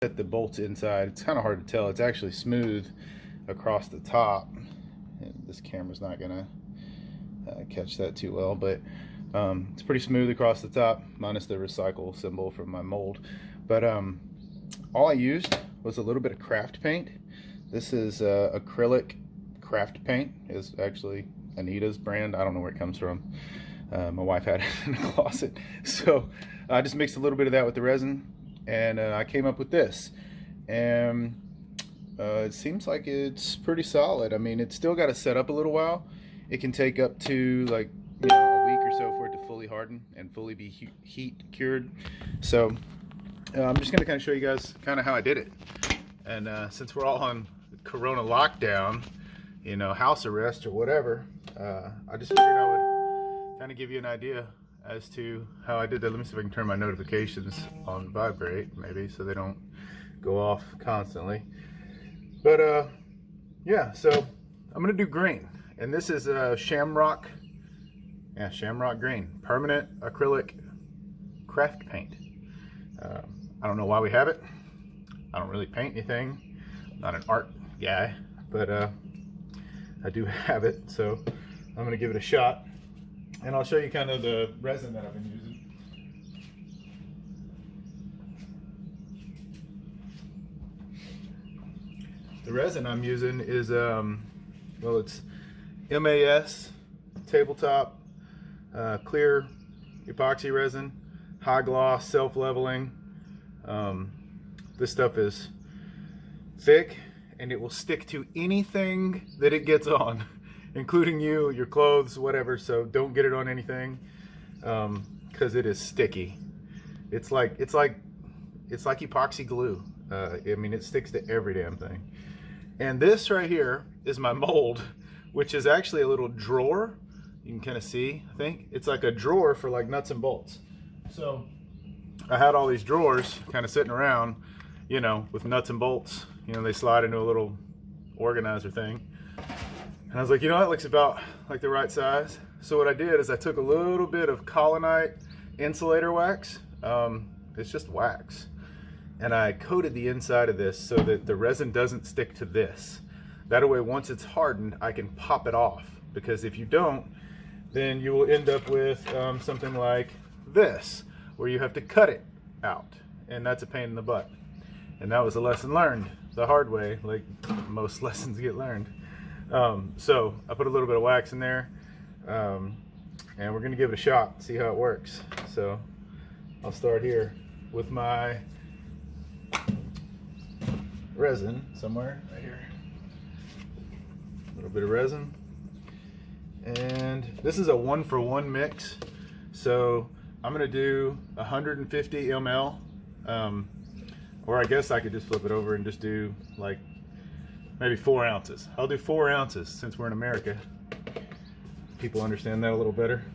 Set the bolts inside. It's kind of hard to tell. It's actually smooth across the top. And this camera's not gonna catch that too well, but it's pretty smooth across the top, minus the recycle symbol from my mold. But all I used was a little bit of craft paint. This is acrylic craft paint. It's actually Anita's brand. I don't know where it comes from. My wife had it in the closet. So I just mixed a little bit of that with the resin, and I came up with this. And it seems like it's pretty solid. I mean, it's still got to set up a little while. It can take up to like, a week or so for it to fully harden and fully be heat cured. So I'm just going to kind of show you guys kind of how I did it. And since we're all on Corona lockdown, house arrest or whatever, I just figured I would kind of give you an idea as to how I did that. Let me see if I can turn my notifications on vibrate, maybe, so they don't go off constantly. But yeah, so I'm gonna do green, and this is shamrock green, permanent acrylic craft paint. I don't know why we have it. I don't really paint anything. I'm not an art guy, but I do have it, so I'm gonna give it a shot, and I'll show you kind of the resin that I've been using. The resin I'm using is, well, it's MAS tabletop clear epoxy resin, high gloss, self-leveling. This stuff is thick, and it will stick to anything that it gets on, including you, your clothes, whatever. So don't get it on anything, because it is sticky. It's like epoxy glue. I mean, it sticks to every damn thing. And this right here is my mold, which is actually a little drawer. You can kind of see, I think. It's like a drawer for like nuts and bolts. So I had all these drawers kind of sitting around, with nuts and bolts. They slide into a little organizer thing. And I was like, that looks about like the right size. So what I did is I took a little bit of Colonite insulator wax. It's just wax. And I coated the inside of this so that the resin doesn't stick to this. That way, once it's hardened, I can pop it off. Because if you don't, then you will end up with something like this, where you have to cut it out. And that's a pain in the butt. And that was a lesson learned the hard way, like most lessons get learned. So I put a little bit of wax in there, and we're gonna give it a shot, see how it works. So I'll start here with my resin somewhere right here. A little bit of resin, and this is a 1-for-1 mix. So I'm gonna do 150 ml, or I guess I could just flip it over and just do like maybe 4 ounces. I'll do 4 ounces since we're in America. People understand that a little better.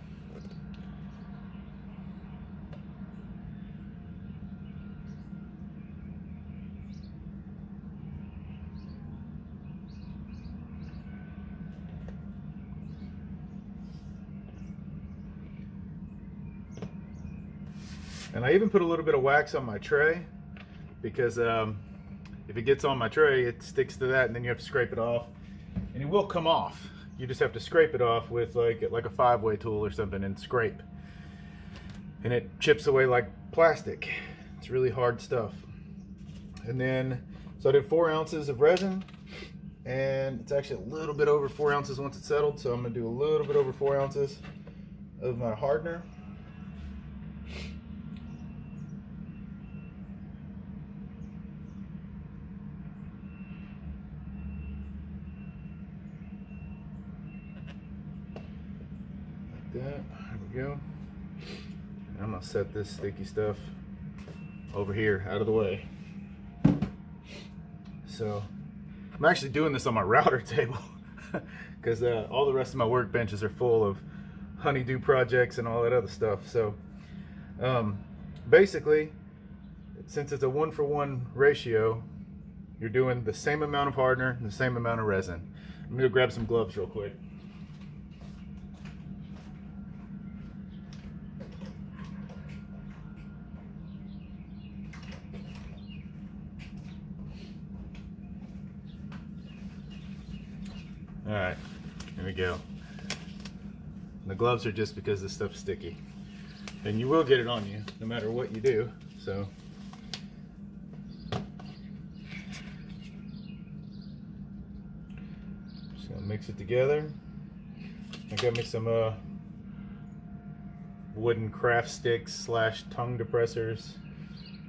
And I even put a little bit of wax on my tray, because if it gets on my tray, it sticks to that, and then you have to scrape it off. And it will come off. You just have to scrape it off with like a 5-way tool or something and scrape. And it chips away like plastic. It's really hard stuff. And then, so I did 4 ounces of resin, and it's actually a little bit over 4 ounces once it's settled. So I'm gonna do a little bit over 4 ounces of my hardener. That. There we go. And I'm gonna set this sticky stuff over here out of the way. So I'm actually doing this on my router table because all the rest of my workbenches are full of honeydew projects and all that other stuff. So basically, since it's a 1-for-1 ratio, you're doing the same amount of hardener and the same amount of resin. I'm gonna grab some gloves real quick. All right, here we go. The gloves are just because this stuff's sticky. And you will get it on you, no matter what you do, so. Just gonna mix it together. I got me some wooden craft sticks / tongue depressors,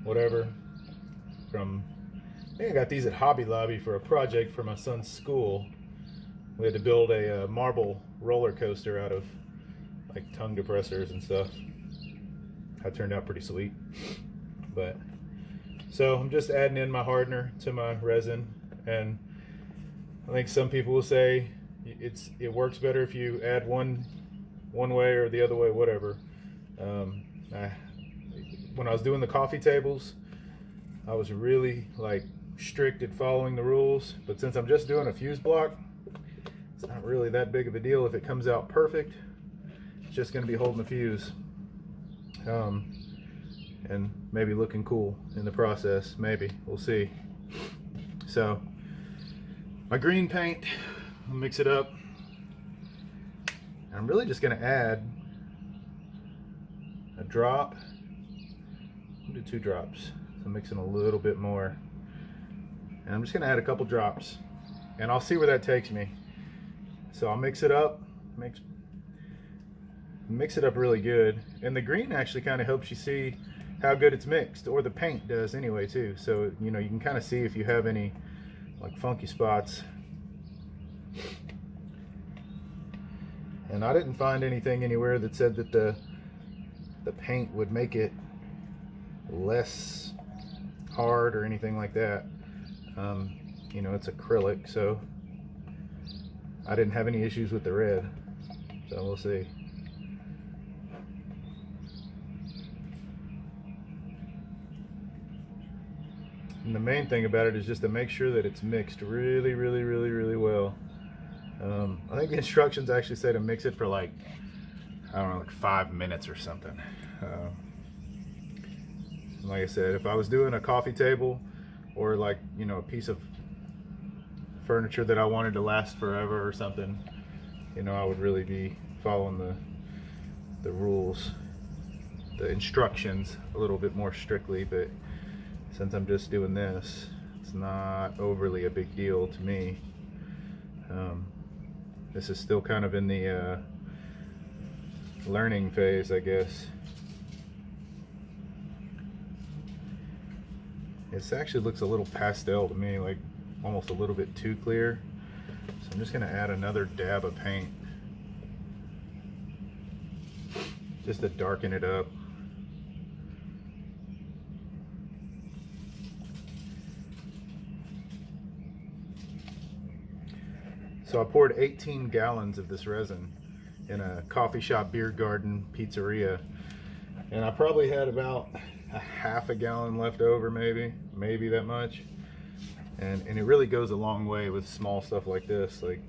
whatever. I think I got these at Hobby Lobby for a project for my son's school. We had to build a marble roller coaster out of like tongue depressors and stuff. That turned out pretty sweet. But so I'm just adding in my hardener to my resin, and I think some people will say it works better if you add one way or the other way, whatever. When I was doing the coffee tables, I was really like strict at following the rules, but since I'm just doing a fuse block, it's not really that big of a deal. If it comes out perfect, it's just going to be holding the fuse, and maybe looking cool in the process. Maybe, we'll see. So my green paint, I'll mix it up. I'm really just going to add a drop. I'll do 2 drops. So I'm mixing a little bit more, and I'm just going to add a couple drops, and I'll see where that takes me. So I'll mix it up, mix it up really good, and the green actually kind of helps you see how good it's mixed, or the paint does anyway too. So you know, you can kind of see if you have any like funky spots. And I didn't find anything anywhere that said that the paint would make it less hard or anything like that. You know, it's acrylic, so I didn't have any issues with the red, so we'll see. And the main thing about it is just to make sure that it's mixed really well. I think the instructions actually say to mix it for like, I don't know, like 5 minutes or something. Like I said, if I was doing a coffee table or like, you know, a piece of furniture that I wanted to last forever or something, you know, I would really be following the rules, the instructions a little bit more strictly. But since I'm just doing this, it's not overly a big deal to me. This is still kind of in the learning phase, I guess. It actually looks a little pastel to me, like almost a little bit too clear. So I'm just going to add another dab of paint just to darken it up. So I poured 18 gallons of this resin in a coffee shop, beer garden, pizzeria, and I probably had about a half a gallon left over, maybe that much. And it really goes a long way with small stuff like this. Like,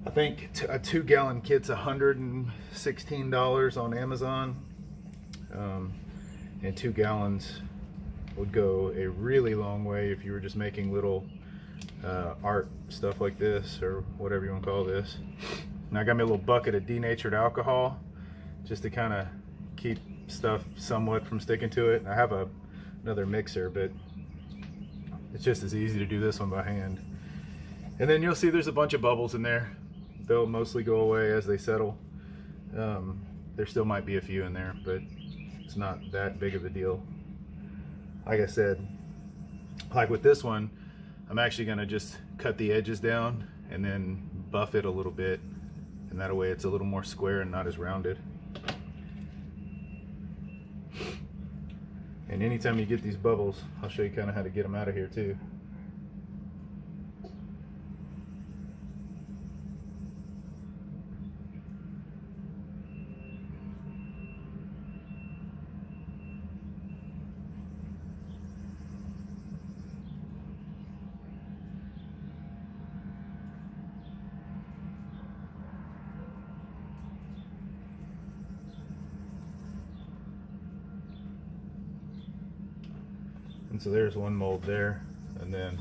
I think a 2-gallon kit's $116 on Amazon, and 2 gallons would go a really long way if you were just making little art stuff like this, or whatever you want to call this. And I got me a little bucket of denatured alcohol just to kind of keep stuff somewhat from sticking to it. I have another mixer, but it's just as easy to do this one by hand. And then you'll see there's a bunch of bubbles in there. They'll mostly go away as they settle. There still might be a few in there, but it's not that big of a deal. Like I said, like with this one, I'm actually gonna just cut the edges down and then buff it a little bit, and that way it's a little more square and not as rounded. And anytime you get these bubbles, I'll show you kind of how to get them out of here too. And so there's one mold there, and then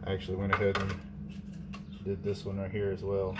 I actually went ahead and did this one right here as well.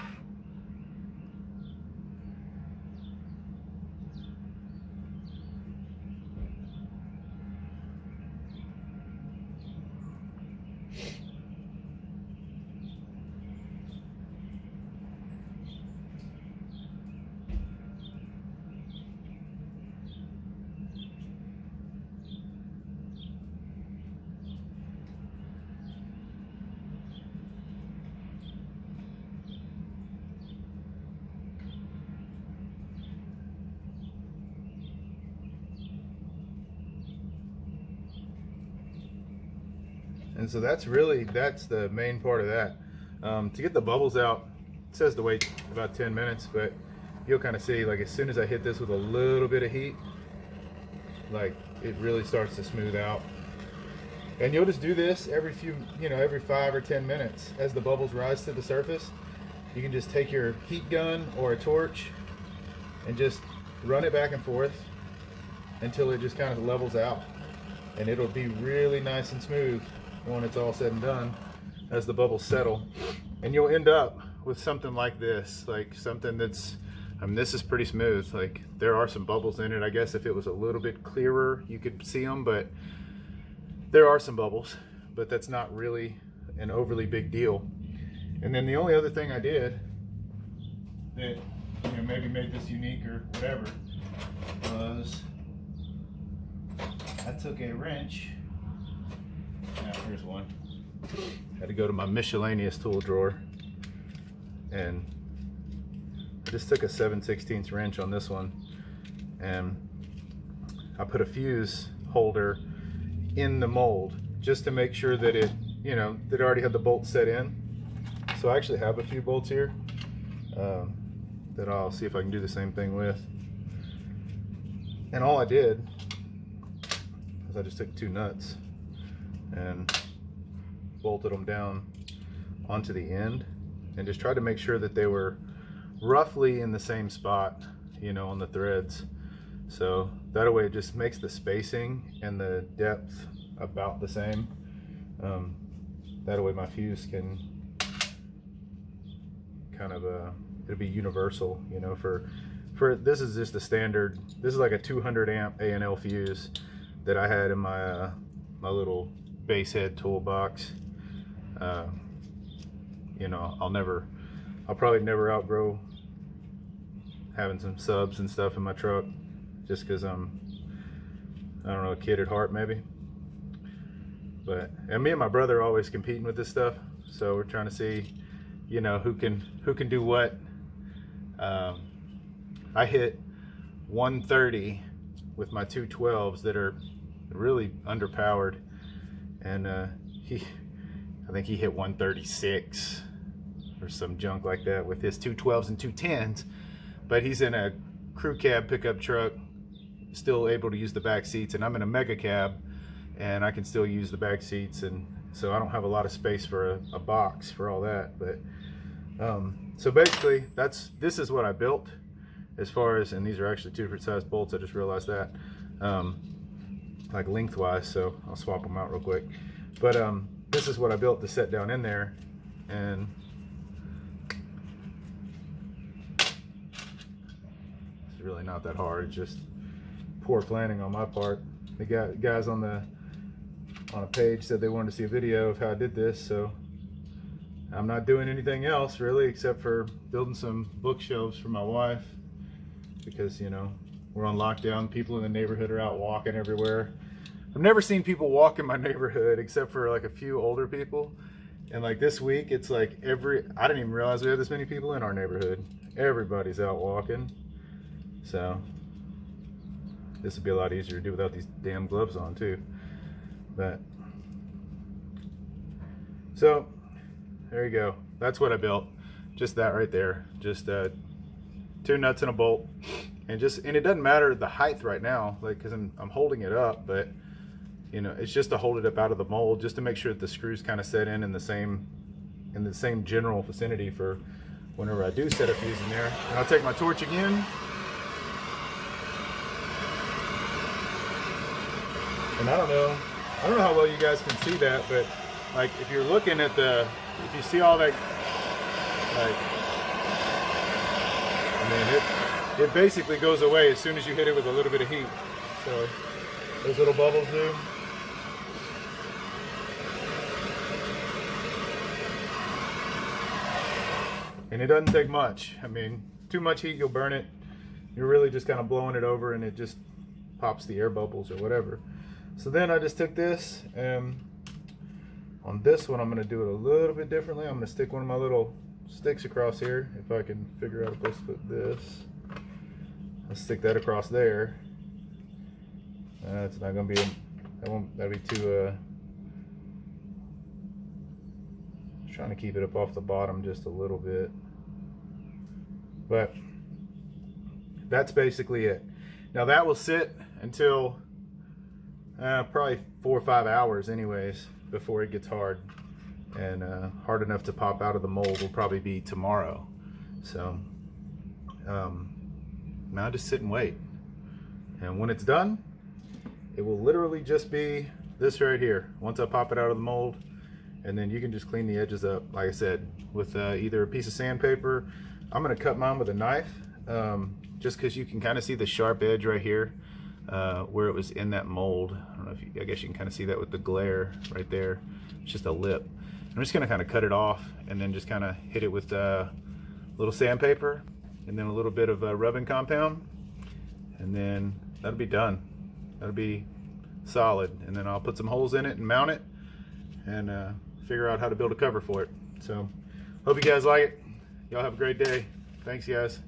And so that's the main part of that. To get the bubbles out, it says to wait about 10 minutes, but you'll kind of see, like, as soon as I hit this with a little bit of heat, like, it really starts to smooth out. And you'll just do this every 5 or 10 minutes. As the bubbles rise to the surface, you can just take your heat gun or a torch and just run it back and forth until it just kind of levels out. And it'll be really nice and smooth when it's all said and done, as the bubbles settle. And you'll end up with something like this, like something that's, I mean, this is pretty smooth. Like, there are some bubbles in it. I guess if it was a little bit clearer, you could see them, but there are some bubbles, but that's not really an overly big deal. And then the only other thing I did that, you know, maybe made this unique or whatever was I took a wrench. Now here's one. Had to go to my miscellaneous tool drawer, and I just took a 7/16 wrench on this one, and I put a fuse holder in the mold just to make sure that it, you know, that it already had the bolts set in. So I actually have a few bolts here that I'll see if I can do the same thing with. And all I did was I just took 2 nuts and bolted them down onto the end, and just tried to make sure that they were roughly in the same spot, you know, on the threads. So that way it just makes the spacing and the depth about the same. That way my fuse can kind of it'll be universal, you know, for this is just a standard, this is like a 200 amp A&L fuse that I had in my my little base head toolbox. You know, I'll probably never outgrow having some subs and stuff in my truck, just because I'm, I don't know, a kid at heart maybe. But, and me and my brother are always competing with this stuff, so we're trying to see, you know, who can do what. I hit 130 with my 212s that are really underpowered, and I think he hit 136 or some junk like that with his 212s and 210s, but he's in a crew cab pickup truck, still able to use the back seats, and I'm in a mega cab and I can still use the back seats, and so I don't have a lot of space for a box for all that. But so basically this is what I built as far as, and these are actually 2 different size bolts, I just realized that, like lengthwise, so I'll swap them out real quick. But this is what I built to set down in there, and it's really not that hard. It's just poor planning on my part. The guys on a page said they wanted to see a video of how I did this, so I'm not doing anything else really except for building some bookshelves for my wife, because, you know, we're on lockdown. People in the neighborhood are out walking everywhere. I've never seen people walk in my neighborhood except for like a few older people. And like this week, it's like I didn't even realize we had this many people in our neighborhood. Everybody's out walking. So this would be a lot easier to do without these damn gloves on too. But so there you go. That's what I built. Just that right there. Just 2 nuts and a bolt. And it doesn't matter the height right now, like, because I'm holding it up, but you know, it's just to hold it up out of the mold, just to make sure that the screws kind of set in the same general vicinity for whenever I do set a fuse in there. And I'll take my torch again. And I don't know how well you guys can see that, but like if you're looking at if you see all that tight. I mean, it basically goes away as soon as you hit it with a little bit of heat. So those little bubbles do. And it doesn't take much. I mean, too much heat, you'll burn it. You're really just kind of blowing it over and it just pops the air bubbles or whatever. So then I just took this, and on this one I'm going to do it a little bit differently. I'm going to stick one of my little sticks across here. If I can figure out a place to put this. I'll stick that across there. It's not going to be, that'll be too, trying to keep it up off the bottom just a little bit. But that's basically it. Now that will sit until probably 4 or 5 hours anyways before it gets hard, and hard enough to pop out of the mold will probably be tomorrow. So now just sit and wait, and when it's done it will literally just be this right here once I pop it out of the mold. And then you can just clean the edges up, like I said, with either a piece of sandpaper. I'm going to cut mine with a knife, just because you can kind of see the sharp edge right here where it was in that mold. I don't know if you, I guess you can kind of see that with the glare right there. It's just a lip. I'm just going to kind of cut it off and then just kind of hit it with a little sandpaper and then a little bit of rubbing compound, and then that'll be done. That'll be solid, and then I'll put some holes in it and mount it and figure out how to build a cover for it. So hope you guys like it. Y'all have a great day. Thanks, guys.